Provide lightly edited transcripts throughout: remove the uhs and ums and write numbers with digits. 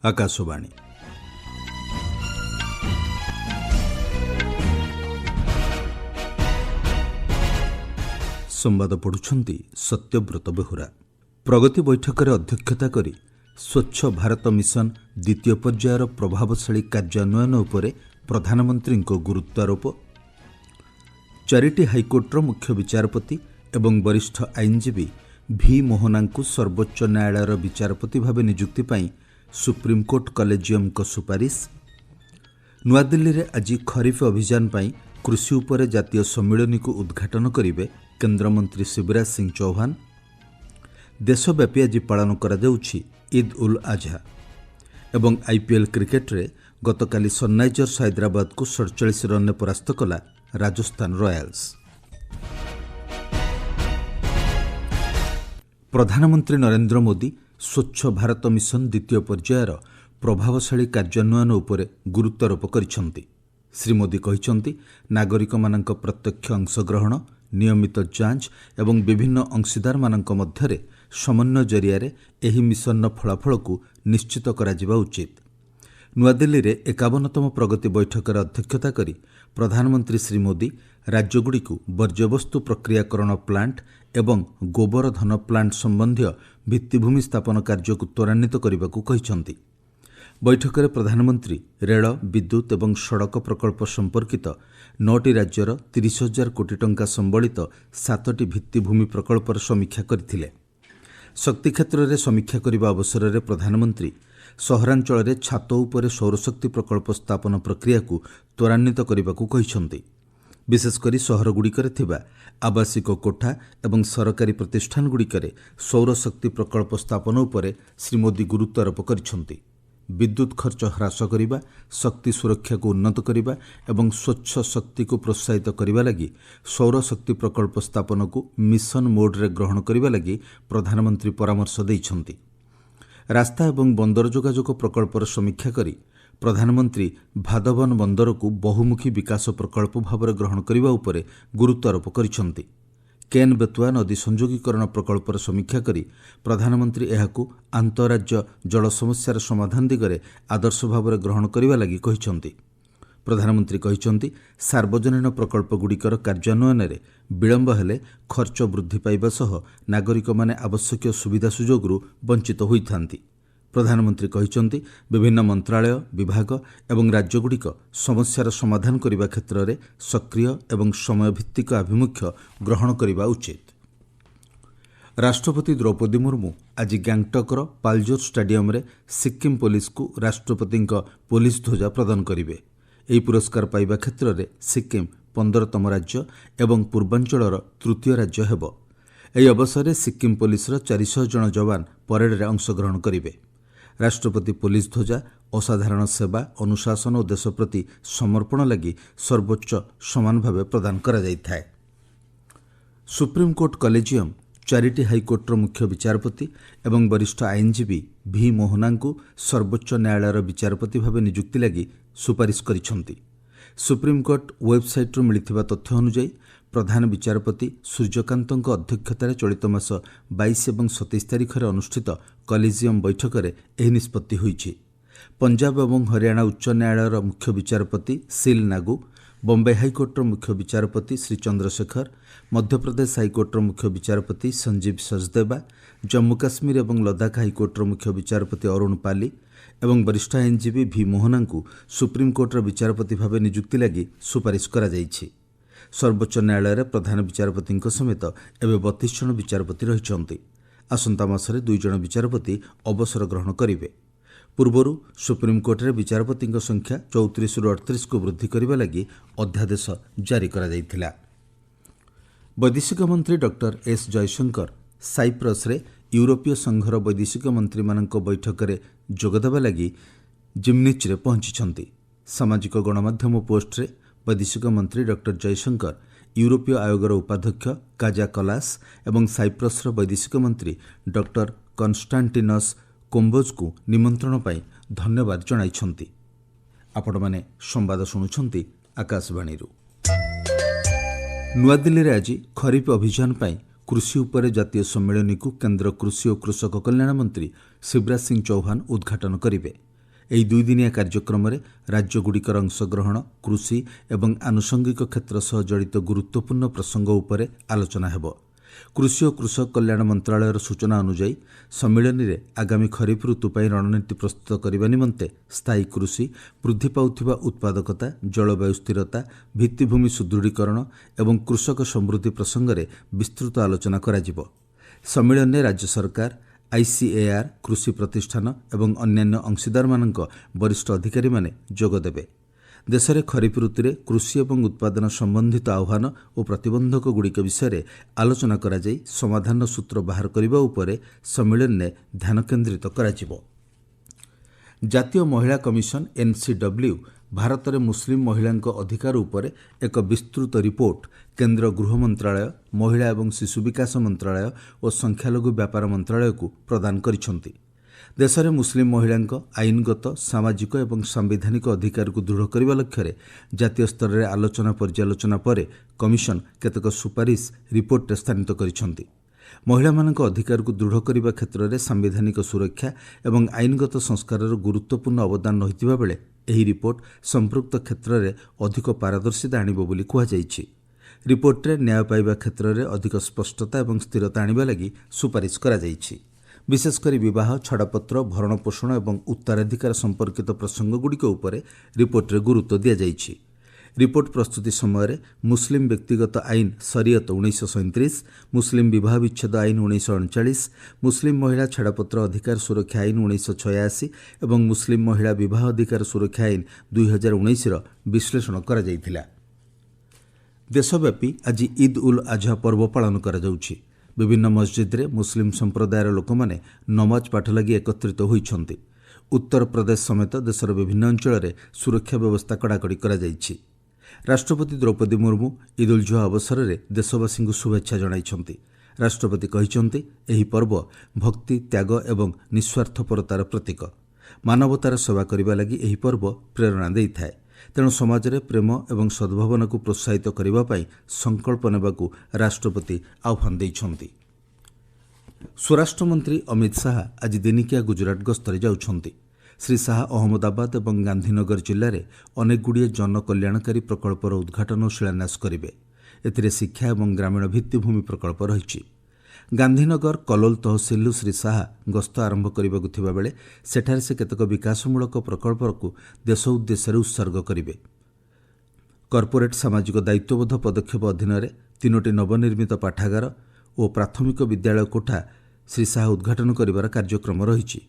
ଆକାଶବାଣୀ। ସମ୍ବାଦ ପଢ଼ୁଛନ୍ତି ସତ୍ୟବ୍ରତ ବେହୁରା। ପ୍ରଗତି ବୈଠକରେ ଅଧ୍ୟକ୍ଷତା କରି ସ୍ୱଚ୍ଛ ଭାରତ ମିଶନ ଦ୍ୱିତୀୟ ପର୍ଯ୍ୟାୟର ପ୍ରଭାବଶାଳୀ କାର୍ଯ୍ୟାନ୍ୱୟନ ଉପରେ ପ୍ରଧାନମନ୍ତ୍ରୀଙ୍କ ଗୁରୁତ୍ୱାରୋପ। ଚାରିଟି ହାଇକୋର୍ଟର ମୁଖ୍ୟ ବିଚାରପତି ଏବଂ ବରିଷ୍ଠ ଆଇନଜୀବୀ ଭି ମୋହନାଙ୍କୁ ସର୍ବୋଚ୍ଚ ନ୍ୟାୟାଳୟର ବିଚାରପତି ଭାବେ ନିଯୁକ୍ତି ପାଇଁ ସୁପ୍ରିମକୋର୍ଟ କଲେଜିୟମଙ୍କ ସୁପାରିଶ। ନୂଆଦିଲ୍ଲୀରେ ଆଜି ଖରିଫ ଅଭିଯାନ ପାଇଁ କୃଷି ଉପରେ ଜାତୀୟ ସମ୍ମିଳନୀକୁ ଉଦ୍ଘାଟନ କରିବେ କେନ୍ଦ୍ରମନ୍ତ୍ରୀ ଶିବରାଜ ସିଂ ଚୌହାନ। ଦେଶବ୍ୟାପୀ ଆଜି ପାଳନ କରାଯାଉଛି ଇଦ୍ ଉଲ୍ ଆଝା। ଏବଂ ଆଇପିଏଲ୍ କ୍ରିକେଟରେ ଗତକାଲି ସନ୍ରାଇଜର୍ସ ହାଇଦ୍ରାବାଦକୁ 47 ରନ୍ରେ ପରାସ୍ତ କଲା ରାଜସ୍ଥାନ ରୟାଲ୍ସ। ପ୍ରଧାନମନ୍ତ୍ରୀ ନରେନ୍ଦ୍ର ମୋଦି ସ୍ୱଚ୍ଛ ଭାରତ ମିଶନ ଦ୍ୱିତୀୟ ପର୍ଯ୍ୟାୟର ପ୍ରଭାବଶାଳୀ କାର୍ଯ୍ୟାନ୍ୱୟନ ଉପରେ ଗୁରୁତ୍ୱାରୋପ କରିଛନ୍ତି। ଶ୍ରୀ ମୋଦି କହିଛନ୍ତି, ନାଗରିକମାନଙ୍କ ପ୍ରତ୍ୟକ୍ଷ ଅଂଶଗ୍ରହଣ, ନିୟମିତ ଯାଞ୍ଚ ଏବଂ ବିଭିନ୍ନ ଅଂଶୀଦାରମାନଙ୍କ ମଧ୍ୟରେ ସମନ୍ୱୟ ଜରିଆରେ ଏହି ମିଶନର ଫଳାଫଳକୁ ନିଶ୍ଚିତ କରାଯିବା ଉଚିତ। ନୂଆଦିଲ୍ଲୀରେ 51ତମ ପ୍ରଗତି ବୈଠକରେ ଅଧ୍ୟକ୍ଷତା କରି ପ୍ରଧାନମନ୍ତ୍ରୀ ଶ୍ରୀ ମୋଦି ରାଜ୍ୟଗୁଡ଼ିକୁ ବର୍ଜ୍ୟବସ୍ତୁ ପ୍ରକ୍ରିୟାକରଣ ପ୍ଲାଣ୍ଟ ଏବଂ ଗୋବର ଧନ ପ୍ଲାଣ୍ଟ ସମ୍ବନ୍ଧୀୟ ଭିତ୍ତିଭୂମି ସ୍ଥାପନ କାର୍ଯ୍ୟକୁ ତ୍ୱରାନ୍ୱିତ କରିବାକୁ କହିଛନ୍ତି। ବୈଠକରେ ପ୍ରଧାନମନ୍ତ୍ରୀ ରେଳ, ବିଦ୍ୟୁତ୍ ଏବଂ ସଡ଼କ ପ୍ରକଳ୍ପ ସମ୍ପର୍କିତ 9ଟି ରାଜ୍ୟର 30,000 କୋଟି ଟଙ୍କା ସମ୍ବଳିତ 7ଟି ଭିତ୍ତିଭୂମି ପ୍ରକଳ୍ପର ସମୀକ୍ଷା କରିଥିଲେ। ଶକ୍ତି କ୍ଷେତ୍ରରେ ସମୀକ୍ଷା କରିବା ଅବସରରେ ପ୍ରଧାନମନ୍ତ୍ରୀ ସହରାଞ୍ଚଳରେ ଛାତ ଉପରେ ସୌରଶକ୍ତି ପ୍ରକଳ୍ପ ସ୍ଥାପନ ପ୍ରକ୍ରିୟାକୁ ତ୍ୱରାନ୍ୱିତ କରିବାକୁ କହିଛନ୍ତି। ବିଶେଷକରି ସହରଗୁଡ଼ିକରେ ଥିବା ଆବାସିକ କୋଠା ଏବଂ ସରକାରୀ ପ୍ରତିଷ୍ଠାନଗୁଡ଼ିକରେ ସୌରଶକ୍ତି ପ୍ରକଳ୍ପ ସ୍ଥାପନ ଉପରେ ଶ୍ରୀ ମୋଦି ଗୁରୁତ୍ୱାରୋପ କରିଛନ୍ତି। ବିଦ୍ୟୁତ୍ ଖର୍ଚ୍ଚ ହ୍ରାସ କରିବା, ଶକ୍ତି ସୁରକ୍ଷାକୁ ଉନ୍ନତ କରିବା ଏବଂ ସ୍ୱଚ୍ଛ ଶକ୍ତିକୁ ପ୍ରୋତ୍ସାହିତ କରିବା ଲାଗି ସୌରଶକ୍ତି ପ୍ରକଳ୍ପ ସ୍ଥାପନକୁ ମିଶନ ମୋଡ୍ରେ ଗ୍ରହଣ କରିବା ଲାଗି ପ୍ରଧାନମନ୍ତ୍ରୀ ପରାମର୍ଶ ଦେଇଛନ୍ତି। ରାସ୍ତା ଏବଂ ବନ୍ଦର ଯୋଗାଯୋଗ ପ୍ରକଳ୍ପର ସମୀକ୍ଷା କରି ପ୍ରଧାନମନ୍ତ୍ରୀ ଭାଦବନ ବନ୍ଦରକୁ ବହୁମୁଖୀ ବିକାଶ ପ୍ରକଳ୍ପ ଭାବରେ ଗ୍ରହଣ କରିବା ଉପରେ ଗୁରୁତ୍ୱାରୋପ କରିଛନ୍ତି। କେନ୍ ବେତୁଆ ନଦୀ ସଂଯୋଗୀକରଣ ପ୍ରକଳ୍ପର ସମୀକ୍ଷା କରି ପ୍ରଧାନମନ୍ତ୍ରୀ ଏହାକୁ ଆନ୍ତଃରାଜ୍ୟ ଜଳ ସମସ୍ୟାର ସମାଧାନ ଦିଗରେ ଆଦର୍ଶ ଭାବରେ ଗ୍ରହଣ କରିବା ଲାଗି କହିଛନ୍ତି। ପ୍ରଧାନମନ୍ତ୍ରୀ କହିଛନ୍ତି, ସାର୍ବଜନୀନ ପ୍ରକଳ୍ପଗୁଡ଼ିକର କାର୍ଯ୍ୟାନ୍ୱୟନରେ ବିଳମ୍ବ ହେଲେ ଖର୍ଚ୍ଚ ବୃଦ୍ଧି ପାଇବା ସହ ନାଗରିକମାନେ ଆବଶ୍ୟକୀୟ ସୁବିଧା ସୁଯୋଗରୁ ବଞ୍ଚିତ ହୋଇଥାନ୍ତି। ପ୍ରଧାନମନ୍ତ୍ରୀ କହିଛନ୍ତି, ବିଭିନ୍ନ ମନ୍ତ୍ରାଳୟ, ବିଭାଗ ଏବଂ ରାଜ୍ୟଗୁଡ଼ିକ ସମସ୍ୟାର ସମାଧାନ କରିବା କ୍ଷେତ୍ରରେ ସକ୍ରିୟ ଏବଂ ସମୟଭିତ୍ତିକ ଆଭିମୁଖ୍ୟ ଗ୍ରହଣ କରିବା ଉଚିତ। ରାଷ୍ଟ୍ରପତି ଦ୍ରୌପଦୀ ମୁର୍ମୁ ଆଜି ଗ୍ୟାଙ୍ଗଟକ୍ର ପାଲଜୋର ଷ୍ଟାଡିୟମରେ ସିକ୍କିମ ପୋଲିସକୁ ରାଷ୍ଟ୍ରପତିଙ୍କ ପୋଲିସ ଧ୍ୱଜା ପ୍ରଦାନ କରିବେ। ଏହି ପୁରସ୍କାର ପାଇବା କ୍ଷେତ୍ରରେ ସିକ୍କିମ 15ତମ ରାଜ୍ୟ ଏବଂ ପୂର୍ବାଞ୍ଚଳର ତୃତୀୟ ରାଜ୍ୟ ହେବ। ଏହି ଅବସରରେ ସିକ୍କିମ ପୋଲିସର 400 ଜଣ ଯବାନ ପରେଡରେ ଅଂଶଗ୍ରହଣ କରିବେ। ରାଷ୍ଟ୍ରପତି ପୋଲିସ ଧ୍ୱଜା ଅସାଧାରଣ ସେବା, ଅନୁଶାସନ ଓ ଦେଶ ପ୍ରତି ସମର୍ପଣ ଲାଗି ସର୍ବୋଚ୍ଚ ସମାନ ଭାବେ ପ୍ରଦାନ କରାଯାଇଥାଏ। ସୁପ୍ରିମକୋର୍ଟ କଲେଜିୟମ 4ଟି ହାଇକୋର୍ଟର ମୁଖ୍ୟ ବିଚାରପତି ଏବଂ ବରିଷ୍ଠ ଆଇନଜୀବୀ ଭି ମୋହନାଙ୍କୁ ସର୍ବୋଚ୍ଚ ନ୍ୟାୟାଳୟର ବିଚାରପତି ଭାବେ ନିଯୁକ୍ତି ଲାଗି ସୁପାରିଶ କରିଛନ୍ତି। ସୁପ୍ରିମକୋର୍ଟ ୱେବସାଇଟ୍ରୁ ମିଳିଥିବା ତଥ୍ୟ ଅନୁଯାୟୀ ପ୍ରଧାନ ବିଚାରପତି ସୂର୍ଯ୍ୟକାନ୍ତଙ୍କ ଅଧ୍ୟକ୍ଷତାରେ ଚଳିତ ମାସ 22 ଏବଂ 27 ତାରିଖରେ ଅନୁଷ୍ଠିତ କଲେଜିୟମ ବୈଠକରେ ଏହି ନିଷ୍ପତ୍ତି ହୋଇଛି। ପଞ୍ଜାବ ଏବଂ ହରିୟାଣା ଉଚ୍ଚ ନ୍ୟାୟାଳୟର ମୁଖ୍ୟ ବିଚାରପତି ସିଲ୍ ନାଗୁ, ବମ୍ବେ ହାଇକୋର୍ଟର ମୁଖ୍ୟ ବିଚାରପତି ଶ୍ରୀ ଚନ୍ଦ୍ରଶେଖର, ମଧ୍ୟପ୍ରଦେଶ ହାଇକୋର୍ଟର ମୁଖ୍ୟ ବିଚାରପତି ସଞ୍ଜୀବ ସଚଦେବା, ଜମ୍ମୁ କାଶ୍ମୀର ଏବଂ ଲଦାଖ ହାଇକୋର୍ଟର ମୁଖ୍ୟ ବିଚାରପତି ଅରୁଣ ପାଲି ଏବଂ ବରିଷ୍ଠ ଆଇନଜୀବୀ ଭି ମୋହନାଙ୍କୁ ସୁପ୍ରିମକୋର୍ଟର ବିଚାରପତି ଭାବେ ନିଯୁକ୍ତି ଲାଗି ସୁପାରିଶ କରାଯାଇଛି। ସର୍ବୋଚ୍ଚ ନ୍ୟାୟାଳୟରେ ପ୍ରଧାନ ବିଚାରପତିଙ୍କ ସମେତ ଏବେ 32 ଜଣ ବିଚାରପତି ରହିଛନ୍ତି। ଆସନ୍ତା ମାସରେ 2 ଜଣ ବିଚାରପତି ଅବସର ଗ୍ରହଣ କରିବେ। ପୂର୍ବରୁ ସୁପ୍ରିମକୋର୍ଟରେ ବିଚାରପତିଙ୍କ ସଂଖ୍ୟା 34ରୁ 38କୁ ବୃଦ୍ଧି କରିବା ଲାଗି ଅଧ୍ୟାଦେଶ ଜାରି କରାଯାଇଥିଲା। ବୈଦେଶିକ ମନ୍ତ୍ରୀ ଡକ୍ଟର ଏସ୍ ଜୟଶଙ୍କର ସାଇପ୍ରସରେ ୟୁରୋପୀୟ ସଂଘର ବୈଦେଶିକ ମନ୍ତ୍ରୀମାନଙ୍କ ବୈଠକରେ ଯୋଗଦେବା ଲାଗି ଜିମ୍ନିଚ୍ରେ ପହଞ୍ଚିଛନ୍ତି। ସାମାଜିକ ଗଣମାଧ୍ୟମ ପୋଷ୍ଟରେ ବୈଦେଶିକ ମନ୍ତ୍ରୀ ଡକ୍ଟର ଜୟଶଙ୍କର ୟୁରୋପୀୟ ଆୟୋଗର ଉପାଧ୍ୟକ୍ଷ କାଜା କଲାସ ଏବଂ ସାଇପ୍ରସର ବୈଦେଶିକ ମନ୍ତ୍ରୀ ଡକ୍ଟର କନଷ୍ଟାଣ୍ଟିନସ୍ କୋମ୍ବୋଜଙ୍କୁ ନିମନ୍ତ୍ରଣ ପାଇଁ ଧନ୍ୟବାଦ ଜଣାଇଛନ୍ତି। ଆପଣମାନେ ସମ୍ବାଦ ଶୁଣୁଛନ୍ତି ଆକାଶବାଣୀରୁ। ନୂଆଦିଲ୍ଲୀରେ ଆଜି ଖରିଫ ଅଭିଯାନ ପାଇଁ କୃଷି ଉପରେ ଜାତୀୟ ସମ୍ମିଳନୀକୁ କେନ୍ଦ୍ର କୃଷି ଓ କୃଷକ କଲ୍ୟାଣ ମନ୍ତ୍ରୀ ଶିବରାଜ ସିଂ ଚୌହାନ ଉଦ୍ଘାଟନ କରିବେ। ଏହି ଦୁଇଦିନିଆ କାର୍ଯ୍ୟକ୍ରମରେ ରାଜ୍ୟଗୁଡ଼ିକର ଅଂଶଗ୍ରହଣ କୃଷି ଏବଂ ଆନୁଷଙ୍ଗିକ କ୍ଷେତ୍ର ସହ ଜଡ଼ିତ ଗୁରୁତ୍ୱପୂର୍ଣ୍ଣ ପ୍ରସଙ୍ଗ ଉପରେ ଆଲୋଚନା ହେବ। କୃଷି ଓ କୃଷକ କଲ୍ୟାଣ ମନ୍ତ୍ରଣାଳୟର ସୂଚନା ଅନୁଯାୟୀ ସମ୍ମିଳନୀରେ ଆଗାମୀ ଖରିଫ ଋତୁ ପାଇଁ ରଣନୀତି ପ୍ରସ୍ତୁତ କରିବା ନିମନ୍ତେ ସ୍ଥାୟୀ କୃଷି, ବୃଦ୍ଧି ପାଉଥିବା ଉତ୍ପାଦକତା, ଜଳବାୟୁ ସ୍ଥିରତା, ଭିତ୍ତିଭୂମି ସୁଦୃଢ଼ୀକରଣ ଏବଂ କୃଷକ ସମୃଦ୍ଧି ପ୍ରସଙ୍ଗରେ ବିସ୍ତୃତ ଆଲୋଚନା କରାଯିବ। ସମ୍ମିଳନୀରେ ରାଜ୍ୟ ସରକାର, ICAR, କୃଷି ପ୍ରତିଷ୍ଠାନ ଏବଂ ଅନ୍ୟାନ୍ୟ ଅଂଶୀଦାରମାନଙ୍କ ବରିଷ୍ଠ ଅଧିକାରୀମାନେ ଯୋଗଦେବେ। ଦେଶରେ ଖରିଫ ଋତୁରେ କୃଷି ଏବଂ ଉତ୍ପାଦନ ସମ୍ବନ୍ଧିତ ଆହ୍ୱାନ ଓ ପ୍ରତିବନ୍ଧକଗୁଡ଼ିକ ବିଷୟରେ ଆଲୋଚନା କରାଯାଇ ସମାଧାନର ସୂତ୍ର ବାହାର କରିବା ଉପରେ ସମ୍ମିଳନୀରେ ଧ୍ୟାନ କେନ୍ଦ୍ରିତ କରାଯିବ। ଜାତୀୟ ମହିଳା କମିଶନ NCW ଭାରତରେ ମୁସଲିମ ମହିଳାଙ୍କ ଅଧିକାର ଉପରେ ଏକ ବିସ୍ତୃତ ରିପୋର୍ଟ କେନ୍ଦ୍ର ଗୃହ ମନ୍ତ୍ରଣାଳୟ, ମହିଳା ଏବଂ ଶିଶୁ ବିକାଶ ମନ୍ତ୍ରଣାଳୟ ଓ ସଂଖ୍ୟାଲଘୁ ବ୍ୟାପାର ମନ୍ତ୍ରଣାଳୟକୁ ପ୍ରଦାନ କରିଛନ୍ତି। ଦେଶରେ ମୁସଲିମ ମହିଳାଙ୍କ ଆଇନଗତ, ସାମାଜିକ ଏବଂ ସାମ୍ବିଧାନିକ ଅଧିକାରକୁ ଦୃଢ଼ କରିବା ଲକ୍ଷ୍ୟରେ ଜାତୀୟ ସ୍ତରରେ ଆଲୋଚନା ପର୍ଯ୍ୟାଲୋଚନା ପରେ କମିଶନ କେତେକ ସୁପାରିଶ ରିପୋର୍ଟରେ ସ୍ଥାନିତ କରିଛନ୍ତି। ମହିଳାମାନଙ୍କ ଅଧିକାରକୁ ଦୃଢ଼ କରିବା କ୍ଷେତ୍ରରେ ସାମ୍ବିଧାନିକ ସୁରକ୍ଷା ଏବଂ ଆଇନଗତ ସଂସ୍କାରର ଗୁରୁତ୍ୱପୂର୍ଣ୍ଣ ଅବଦାନ ରହିଥିବା ବେଳେ ଏହି ରିପୋର୍ଟ ସମ୍ପୃକ୍ତ କ୍ଷେତ୍ରରେ ଅଧିକ ପାରଦର୍ଶିତା ଆଣିବ ବୋଲି କୁହାଯାଇଛି। ରିପୋର୍ଟରେ ନ୍ୟାୟ ପାଇବା କ୍ଷେତ୍ରରେ ଅଧିକ ସ୍ପଷ୍ଟତା ଏବଂ ସ୍ଥିରତା ଆଣିବା ଲାଗି ସୁପାରିଶ କରାଯାଇଛି। ବିଶେଷକରି ବିବାହ, ଛାଡ଼ପତ୍ର, ଭରଣପୋଷଣ ଏବଂ ଉତ୍ତରାଧିକାର ସମ୍ପର୍କିତ ପ୍ରସଙ୍ଗଗୁଡ଼ିକ ଉପରେ ରିପୋର୍ଟରେ ଗୁରୁତ୍ୱ ଦିଆଯାଇଛି। ରିପୋର୍ଟ ପ୍ରସ୍ତୁତି ସମୟରେ ମୁସଲିମ ବ୍ୟକ୍ତିଗତ ଆଇନ ଶରିୟତ 1937, ମୁସଲିମ ବିବାହ ବିଚ୍ଛେଦ ଆଇନ 1939, ମୁସଲିମ ମହିଳା ଛାଡ଼ପତ୍ର ଅଧିକାର ସୁରକ୍ଷା ଆଇନ 1986 ଏବଂ ମୁସଲିମ ମହିଳା ବିବାହ ଅଧିକାର ସୁରକ୍ଷା ଆଇନ 2019ର ବିଶ୍ଳେଷଣ କରାଯାଇଥିଲା। ଦେଶବ୍ୟାପୀ ଆଜି ଇଦ୍ ଉଲ୍ ଆଝା ପର୍ବ ପାଳନ କରାଯାଉଛି। ବିଭିନ୍ନ ମସଜିଦରେ ମୁସଲିମ ସମ୍ପ୍ରଦାୟର ଲୋକମାନେ ନମାଜ ପାଠ ଲାଗି ଏକତ୍ରିତ ହୋଇଛନ୍ତି। ଉତ୍ତରପ୍ରଦେଶ ସମେତ ଦେଶର ବିଭିନ୍ନ ଅଞ୍ଚଳରେ ସୁରକ୍ଷା ବ୍ୟବସ୍ଥା କଡ଼ାକଡ଼ି କରାଯାଇଛି। ରାଷ୍ଟ୍ରପତି ଦ୍ରୌପଦୀ ମୁର୍ମୁ ଇଦ୍ ଉଲ୍ ଜୁହା ଅବସରରେ ଦେଶବାସୀଙ୍କୁ ଶୁଭେଚ୍ଛା ଜଣାଇଛନ୍ତି। ରାଷ୍ଟ୍ରପତି କହିଛନ୍ତି, ଏହି ପର୍ବ ଭକ୍ତି, ତ୍ୟାଗ ଏବଂ ନିଃସ୍ୱାର୍ଥପରତାର ପ୍ରତୀକ। ମାନବତାର ସେବା କରିବା ଲାଗି ଏହି ପର୍ବ ପ୍ରେରଣା ଦେଇଥାଏ। ତେଣୁ ସମାଜରେ ପ୍ରେମ ଏବଂ ସଦ୍ଭାବନାକୁ ପ୍ରୋତ୍ସାହିତ କରିବା ପାଇଁ ସଂକଳ୍ପ ନେବାକୁ ରାଷ୍ଟ୍ରପତି ଆହ୍ୱାନ ଦେଇଛନ୍ତି। ସ୍ୱରାଷ୍ଟ୍ରମନ୍ତ୍ରୀ ଅମିତ ଶାହା ଆଜି ଦିନିକିଆ ଗୁଜରାଟ ଗସ୍ତରେ ଯାଉଛନ୍ତି। ଶ୍ରୀ ଶାହା ଅହମ୍ମଦାବାଦ ଏବଂ ଗାନ୍ଧୀନଗର ଜିଲ୍ଲାରେ ଅନେକଗୁଡ଼ିଏ ଜନକଲ୍ୟାଣକାରୀ ପ୍ରକଳ୍ପର ଉଦ୍ଘାଟନ ଓ ଶିଳାନ୍ୟାସ କରିବେ। ଏଥିରେ ଶିକ୍ଷା ଏବଂ ଗ୍ରାମୀଣ ଭିତ୍ତିଭୂମି ପ୍ରକଳ୍ପ ରହିଛି। ଗାନ୍ଧୀନଗର କଲୋଲ ତହସିଲରୁ ଶ୍ରୀ ଶାହା ଗସ୍ତ ଆରମ୍ଭ କରିବାକୁ ଥିବାବେଳେ ସେଠାରେ ସେ କେତେକ ବିକାଶମୂଳକ ପ୍ରକଳ୍ପକୁ ଦେଶ ଉଦ୍ଦେଶ୍ୟରେ ଉତ୍ସର୍ଗ କରିବେ। କର୍ପୋରେଟ୍ ସାମାଜିକ ଦାୟିତ୍ୱବୋଧ ପଦକ୍ଷେପ ଅଧୀନରେ 3ଟି ନବନିର୍ମିତ ପାଠାଗାର ଓ ପ୍ରାଥମିକ ବିଦ୍ୟାଳୟ କୋଠା ଶ୍ରୀ ଶାହା ଉଦ୍ଘାଟନ କରିବାର କାର୍ଯ୍ୟକ୍ରମ ରହିଛି।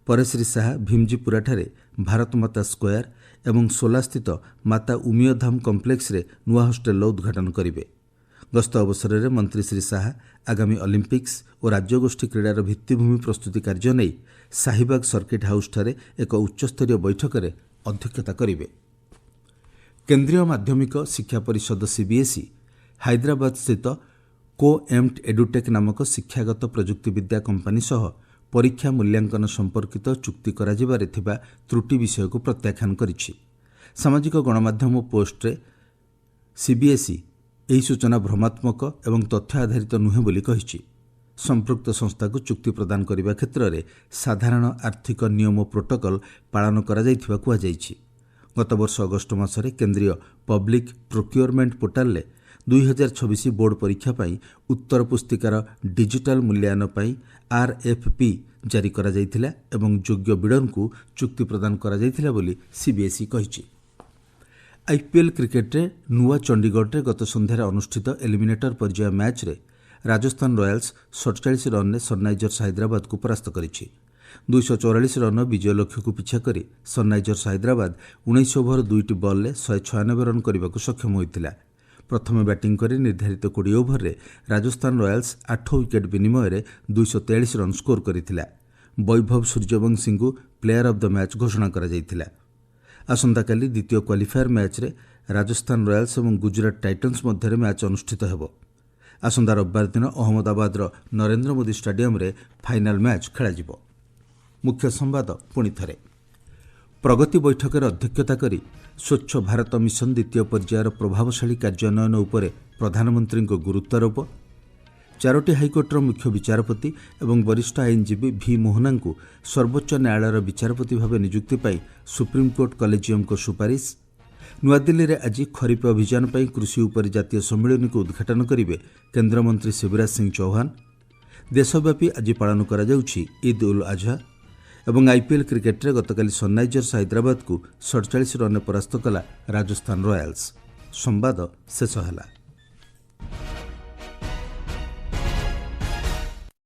ପରେ ଶ୍ରୀ ଶାହା ଭୀମଜୀପୁରାଠାରେ ଭାରତମାତା ସ୍କୋୟାର ଏବଂ ସୋଲାସ୍ଥିତ ମାତା ଉମିୟଧାମ କମ୍ପ୍ଲେକ୍ସରେ ନୂଆ ହଷ୍ଟେଲର ଉଦ୍ଘାଟନ କରିବେ। ଗସ୍ତ ଅବସରରେ ମନ୍ତ୍ରୀ ଶ୍ରୀ ଶାହା ଆଗାମୀ ଅଲିମ୍ପିକ୍ସ ଓ ରାଜ୍ୟଗୋଷ୍ଠୀ କ୍ରୀଡ଼ାର ଭିତ୍ତିଭୂମି ପ୍ରସ୍ତୁତି କାର୍ଯ୍ୟ ନେଇ ଶାହିବାଗ ସର୍କିଟ୍ ହାଉସ୍ଠାରେ ଏକ ଉଚ୍ଚସ୍ତରୀୟ ବୈଠକରେ ଅଧ୍ୟକ୍ଷତା କରିବେ। କେନ୍ଦ୍ରୀୟ ମାଧ୍ୟମିକ ଶିକ୍ଷା ପରିଷଦ CBSE ହାଇଦ୍ରାବାଦସ୍ଥିତ କୋଏମ୍ଟ ଏଡୁଟେକ୍ ନାମକ ଶିକ୍ଷାଗତ ପ୍ରଯୁକ୍ତିବିଦ୍ୟା କମ୍ପାନୀ ସହ ପରୀକ୍ଷା ମୂଲ୍ୟାଙ୍କନ ସମ୍ପର୍କିତ ଚୁକ୍ତି କରାଯିବାରେ ଥିବା ତ୍ରୁଟି ବିଷୟକୁ ପ୍ରତ୍ୟାଖ୍ୟାନ କରିଛି। ସାମାଜିକ ଗଣମାଧ୍ୟମ ପୋଷ୍ଟରେ CBSE ଏହି ସୂଚନା ଭ୍ରମାତ୍ମକ ଏବଂ ତଥ୍ୟ ଆଧାରିତ ନୁହେଁ ବୋଲି କହିଛି। ସମ୍ପୃକ୍ତ ସଂସ୍ଥାକୁ ଚୁକ୍ତି ପ୍ରଦାନ କରିବା କ୍ଷେତ୍ରରେ ସାଧାରଣ ଆର୍ଥିକ ନିୟମ ପ୍ରୋଟୋକଲ ପାଳନ କରାଯାଇଥିବା କୁହାଯାଇଛି। ଗତବର୍ଷ ଅଗଷ୍ଟ ମାସରେ କେନ୍ଦ୍ରୀୟ ପବ୍ଲିକ୍ ପ୍ରୋକ୍ୟୁରମେଣ୍ଟ ପୋର୍ଟାଲରେ 2026 ବୋର୍ଡ ପରୀକ୍ଷା ପାଇଁ ଉତ୍ତର ପୁସ୍ତିକାର ଡିଜିଟାଲ ମୂଲ୍ୟାୟନ ପାଇଁ RFP ଜାରି କରାଯାଇଥିଲା ଏବଂ ଯୋଗ୍ୟ ବିଡରଙ୍କୁ ଚୁକ୍ତି ପ୍ରଦାନ କରାଯାଇଥିଲା ବୋଲି CBSE କହିଛି। IPL କ୍ରିକେଟରେ ନୂଆ ଚଣ୍ଡିଗଡ଼ରେ ଗତ ସନ୍ଧ୍ୟାରେ ଅନୁଷ୍ଠିତ ଏଲିମିନେଟର ପର୍ଯ୍ୟାୟ ମ୍ୟାଚ୍ରେ ରାଜସ୍ଥାନ ରୟାଲ୍ସ 47 ରନ୍ରେ ସନ୍ରାଇଜର୍ସ ହାଇଦ୍ରାବାଦକୁ ପରାସ୍ତ କରିଛି। 244 ରନ୍ର ବିଜୟ ଲକ୍ଷ୍ୟକୁ ପିଛା କରି ସନ୍ରାଇଜର୍ସ ହାଇଦ୍ରାବାଦ 19 ଓଭର 2ଟି ବଲ୍ରେ 196 ରନ୍ କରିବାକୁ ସକ୍ଷମ ହୋଇଥିଲା। ପ୍ରଥମେ ବ୍ୟାଟିଂ କରି ନିର୍ଦ୍ଧାରିତ 20 ଓଭରରେ ରାଜସ୍ଥାନ ରୟାଲ୍ସ 8 ୱିକେଟ୍ ବିନିମୟରେ 243 ରନ୍ ସ୍କୋର କରିଥିଲା। ବୈଭବ ସୂର୍ଯ୍ୟବଂଶୀଙ୍କୁ ପ୍ଲେୟାର ଅଫ୍ ଦ ମ୍ୟାଚ୍ ଘୋଷଣା କରାଯାଇଥିଲା। ଆସନ୍ତାକାଲି ଦ୍ୱିତୀୟ କ୍ୱାଲିଫାୟାର ମ୍ୟାଚ୍ରେ ରାଜସ୍ଥାନ ରୟାଲ୍ସ ଏବଂ ଗୁଜରାଟ ଟାଇଟନ୍ସ ମଧ୍ୟରେ ମ୍ୟାଚ୍ ଅନୁଷ୍ଠିତ ହେବ। ଆସନ୍ତା ରବିବାର ଦିନ ଅହମ୍ମଦାବାଦର ନରେନ୍ଦ୍ର ମୋଦି ଷ୍ଟାଡିୟମରେ ଫାଇନାଲ୍ ମ୍ୟାଚ୍ ଖେଳାଯିବ। ମୁଖ୍ୟ ସମ୍ବାଦ ପୁଣି ଥରେ। ପ୍ରଗତି ବୈଠକରେ ଅଧ୍ୟକ୍ଷତା କରି ସ୍ୱଚ୍ଛ ଭାରତ ମିଶନ ଦ୍ୱିତୀୟ ପର୍ଯ୍ୟାୟର ପ୍ରଭାବଶାଳୀ କାର୍ଯ୍ୟାନ୍ୱୟନ ଉପରେ ପ୍ରଧାନମନ୍ତ୍ରୀଙ୍କ ଗୁରୁତ୍ୱାରୋପ। ଚାରୋଟି ହାଇକୋର୍ଟର ମୁଖ୍ୟ ବିଚାରପତି ଏବଂ ବରିଷ୍ଠ ଆଇନଜୀବୀ ଭି ମୋହନାଙ୍କୁ ସର୍ବୋଚ୍ଚ ନ୍ୟାୟାଳୟର ବିଚାରପତି ଭାବେ ନିଯୁକ୍ତି ପାଇଁ ସୁପ୍ରିମକୋର୍ଟ କଲେଜିୟମଙ୍କ ସୁପାରିଶ। ନୂଆଦିଲ୍ଲୀରେ ଆଜି ଖରିଫ ଅଭିଯାନ ପାଇଁ କୃଷି ଉପରେ ଜାତୀୟ ସମ୍ମିଳନୀକୁ ଉଦ୍ଘାଟନ କରିବେ କେନ୍ଦ୍ରମନ୍ତ୍ରୀ ଶିବରାଜ ସିଂ ଚୌହାନ। ଦେଶବ୍ୟାପୀ ଆଜି ପାଳନ କରାଯାଉଛି ଇଦ୍ ଉଲ୍ ଆଝା। ଏବଂ ଆଇପିଏଲ୍ କ୍ରିକେଟରେ ଗତକାଲି ସନ୍ରାଇଜର୍ସ ହାଇଦ୍ରାବାଦକୁ 47 ରନ୍ରେ ପରାସ୍ତ କଲା ରାଜସ୍ଥାନ ରୟାଲ୍ସ। ସମ୍ବାଦ ଶେଷ ହେଲା।